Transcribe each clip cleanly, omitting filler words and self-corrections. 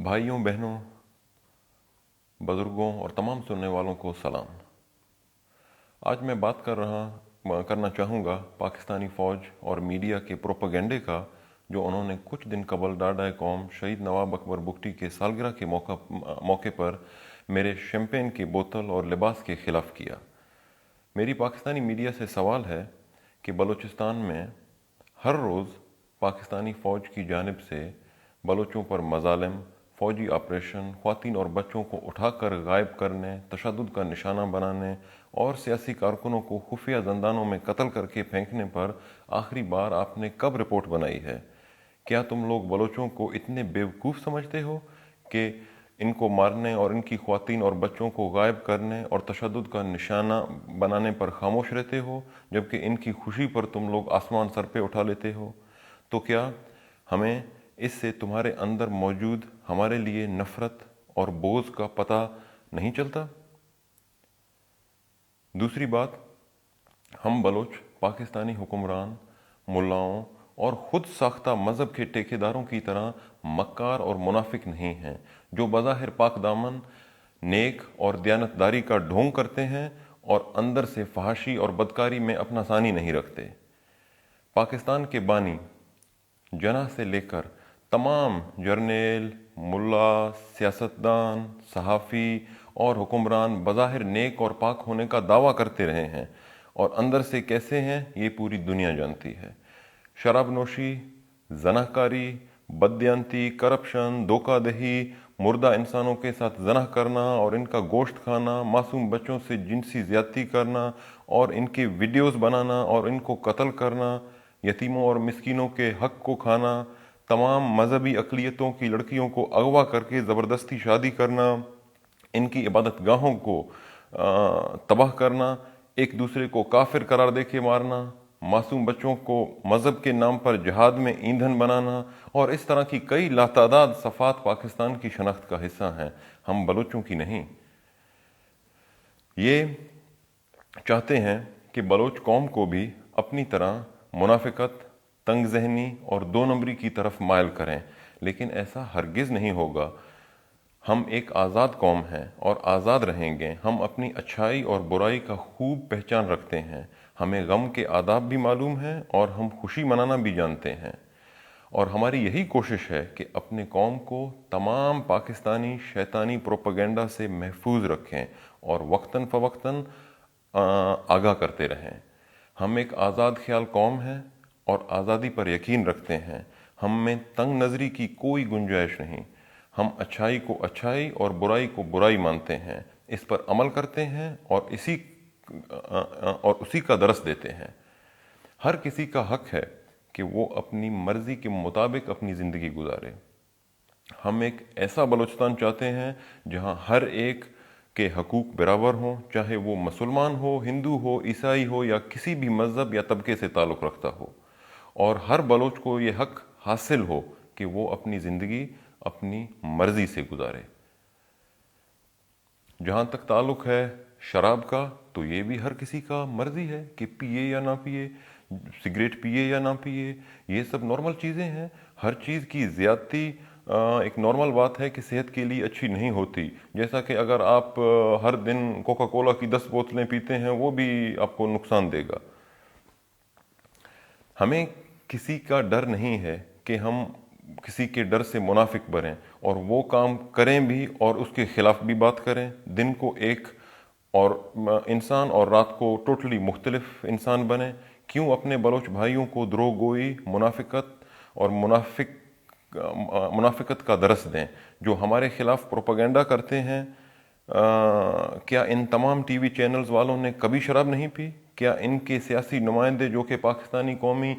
بھائیوں بہنوں بزرگوں اور تمام سننے والوں کو سلام۔ آج میں بات کرنا چاہوں گا پاکستانی فوج اور میڈیا کے پروپیگنڈے کا، جو انہوں نے کچھ دن قبل ڈاڈائے قوم شہید نواب اکبر بگٹی کے سالگرہ کے موقع پر میرے شیمپین کی بوتل اور لباس کے خلاف کیا۔ میری پاکستانی میڈیا سے سوال ہے کہ بلوچستان میں ہر روز پاکستانی فوج کی جانب سے بلوچوں پر مظالم، فوجی آپریشن، خواتین اور بچوں کو اٹھا کر غائب کرنے، تشدد کا نشانہ بنانے اور سیاسی کارکنوں کو خفیہ زندانوں میں قتل کر کے پھینکنے پر آخری بار آپ نے کب رپورٹ بنائی ہے؟ کیا تم لوگ بلوچوں کو اتنے بیوقوف سمجھتے ہو کہ ان کو مارنے اور ان کی خواتین اور بچوں کو غائب کرنے اور تشدد کا نشانہ بنانے پر خاموش رہتے ہو، جبکہ ان کی خوشی پر تم لوگ آسمان سر پہ اٹھا لیتے ہو؟ تو کیا ہمیں اس سے تمہارے اندر موجود ہمارے لیے نفرت اور بغض کا پتہ نہیں چلتا؟ دوسری بات، ہم بلوچ پاکستانی حکمران، ملاؤں اور خود ساختہ مذہب کے ٹھیکیداروں کی طرح مکار اور منافق نہیں ہیں، جو بظاہر پاک دامن، نیک اور دیانتداری کا ڈھونگ کرتے ہیں اور اندر سے فحاشی اور بدکاری میں اپنا ثانی نہیں رکھتے۔ پاکستان کے بانی جناح سے لے کر تمام جرنیل، ملا، سیاستدان، صحافی اور حکمران بظاہر نیک اور پاک ہونے کا دعویٰ کرتے رہے ہیں، اور اندر سے کیسے ہیں یہ پوری دنیا جانتی ہے۔ شراب نوشی، زنا کاری، بددیانتی، کرپشن، دھوکہ دہی، مردہ انسانوں کے ساتھ زنا کرنا اور ان کا گوشت کھانا، معصوم بچوں سے جنسی زیادتی کرنا اور ان کے ویڈیوز بنانا اور ان کو قتل کرنا، یتیموں اور مسکینوں کے حق کو کھانا، تمام مذہبی اقلیتوں کی لڑکیوں کو اغوا کر کے زبردستی شادی کرنا، ان کی عبادت گاہوں کو تباہ کرنا، ایک دوسرے کو کافر قرار دے کے مارنا، معصوم بچوں کو مذہب کے نام پر جہاد میں ایندھن بنانا اور اس طرح کی کئی لاتعداد صفات پاکستان کی شناخت کا حصہ ہیں، ہم بلوچوں کی نہیں۔ یہ چاہتے ہیں کہ بلوچ قوم کو بھی اپنی طرح منافقت، تنگ ذہنی اور دو نمبری کی طرف مائل کریں، لیکن ایسا ہرگز نہیں ہوگا۔ ہم ایک آزاد قوم ہیں اور آزاد رہیں گے۔ ہم اپنی اچھائی اور برائی کا خوب پہچان رکھتے ہیں، ہمیں غم کے آداب بھی معلوم ہیں اور ہم خوشی منانا بھی جانتے ہیں، اور ہماری یہی کوشش ہے کہ اپنے قوم کو تمام پاکستانی شیطانی پروپیگنڈا سے محفوظ رکھیں اور وقتاً فوقتاً آگاہ کرتے رہیں۔ ہم ایک آزاد خیال قوم ہیں اور آزادی پر یقین رکھتے ہیں۔ ہم میں تنگ نظری کی کوئی گنجائش نہیں۔ ہم اچھائی کو اچھائی اور برائی کو برائی مانتے ہیں، اس پر عمل کرتے ہیں اور اسی کا درس دیتے ہیں۔ ہر کسی کا حق ہے کہ وہ اپنی مرضی کے مطابق اپنی زندگی گزارے۔ ہم ایک ایسا بلوچستان چاہتے ہیں جہاں ہر ایک کے حقوق برابر ہوں، چاہے وہ مسلمان ہو، ہندو ہو، عیسائی ہو یا کسی بھی مذہب یا طبقے سے تعلق رکھتا ہو، اور ہر بلوچ کو یہ حق حاصل ہو کہ وہ اپنی زندگی اپنی مرضی سے گزارے۔ جہاں تک تعلق ہے شراب کا، تو یہ بھی ہر کسی کا مرضی ہے کہ پیے یا نہ پیے، سگریٹ پیے یا نہ پیے، یہ سب نارمل چیزیں ہیں۔ ہر چیز کی زیادتی ایک نارمل بات ہے کہ صحت کے لیے اچھی نہیں ہوتی، جیسا کہ اگر آپ ہر دن کوکا کولا کی 10 بوتلیں پیتے ہیں، وہ بھی آپ کو نقصان دے گا۔ ہمیں کسی کا ڈر نہیں ہے کہ ہم کسی کے ڈر سے منافق بنیں اور وہ کام کریں بھی اور اس کے خلاف بھی بات کریں، دن کو ایک اور انسان اور رات کو ٹوٹلی مختلف انسان بنیں۔ کیوں اپنے بلوچ بھائیوں کو دروغ گوئی، منافقت اور منافقت کا درس دیں؟ جو ہمارے خلاف پروپیگنڈا کرتے ہیں، کیا ان تمام ٹی وی چینلز والوں نے کبھی شراب نہیں پی؟ کیا ان کے سیاسی نمائندے جو کہ پاکستانی قومی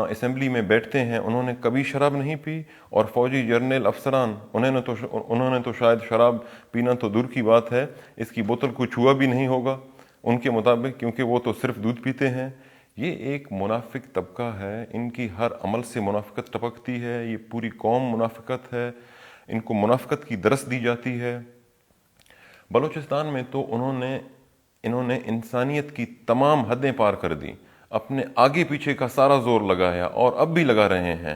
اسمبلی میں بیٹھتے ہیں، انہوں نے کبھی شراب نہیں پی؟ اور فوجی جرنیل افسران، انہوں نے تو شاید شراب پینا تو دور کی بات ہے، اس کی بوتل کو چھوا بھی نہیں ہوگا ان کے مطابق، کیونکہ وہ تو صرف دودھ پیتے ہیں۔ یہ ایک منافق طبقہ ہے، ان کی ہر عمل سے منافقت ٹپکتی ہے، یہ پوری قوم منافقت ہے، ان کو منافقت کی درس دی جاتی ہے۔ بلوچستان میں تو انہوں نے انسانیت کی تمام حدیں پار کر دی، اپنے آگے پیچھے کا سارا زور لگایا اور اب بھی لگا رہے ہیں۔